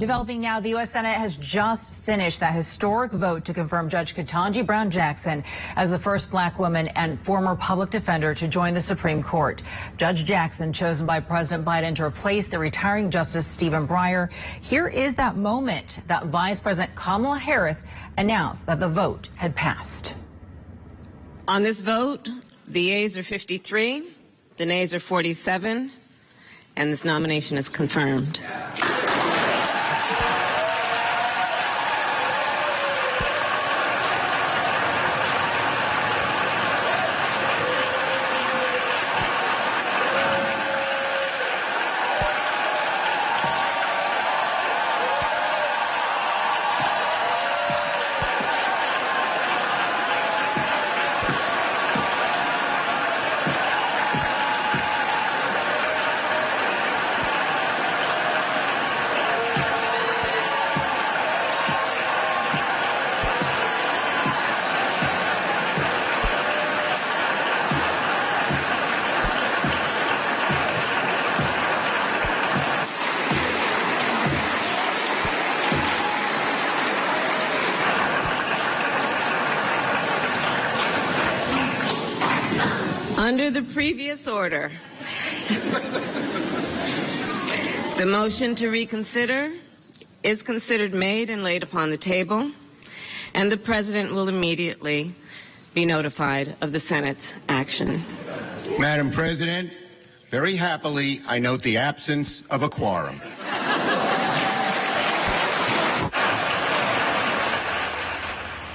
Developing now, the U.S. Senate has just finished that historic vote to confirm Judge Ketanji Brown Jackson as the first black woman and former public defender to join the Supreme Court. Judge Jackson, chosen by President Biden to replace the retiring Justice Stephen Breyer. Here is that moment that Vice President Kamala Harris announced that the vote had passed. On this vote, the yeas are 53, the nays are 47, and this nomination is confirmed. Under the previous order, the motion to reconsider is considered made and laid upon the table, and the President will immediately be notified of the Senate's action. Madam President, very happily, I note the absence of a quorum.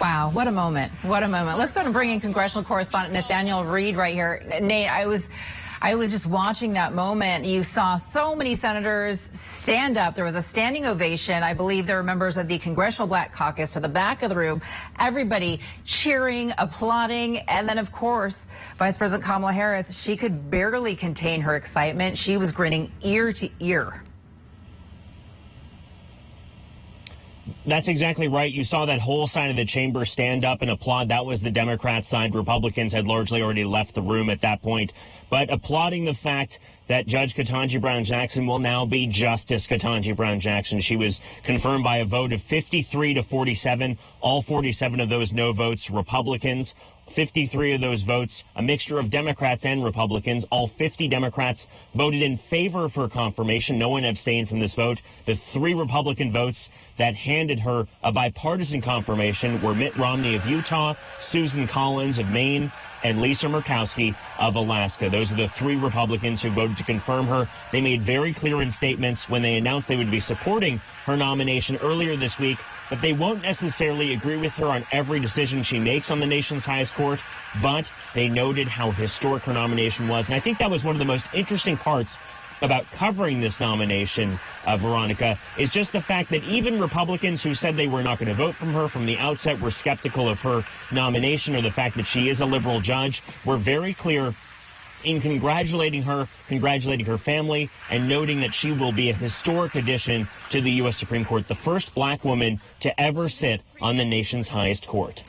Wow, what a moment. What a moment. Let's go and bring in congressional correspondent Nathaniel Reed right here. Nate, I was just watching that moment. You saw so many senators stand up. There was a standing ovation. I believe there were members of the Congressional Black Caucus to the back of the room. Everybody cheering, applauding. And then, of course, Vice President Kamala Harris, she could barely contain her excitement. She was grinning ear to ear. That's exactly right. You saw that whole side of the chamber stand up and applaud. That was the Democrat side. Republicans had largely already left the room at that point. But applauding the fact that Judge Ketanji Brown Jackson will now be Justice Ketanji Brown Jackson. She was confirmed by a vote of 53 to 47. All 47 of those no votes, Republicans. 53 of those votes, a mixture of Democrats and Republicans. All 50 Democrats voted in favor of her confirmation. No one abstained from this vote. The 3 Republican votes that handed her a bipartisan confirmation were Mitt Romney of Utah, Susan Collins of Maine, and Lisa Murkowski of Alaska. Those are the 3 Republicans who voted to confirm her. They made very clear in statements when they announced they would be supporting her nomination earlier this week, but they won't necessarily agree with her on every decision she makes on the nation's highest court, but they noted how historic her nomination was. And I think that was one of the most interesting parts about covering this nomination, Veronica, is just the fact that even Republicans who said they were not going to vote for her from the outset were skeptical of her nomination or the fact that she is a liberal judge, were very clear in congratulating her family, and noting that she will be a historic addition to the U.S. Supreme Court, the first black woman to ever sit on the nation's highest court.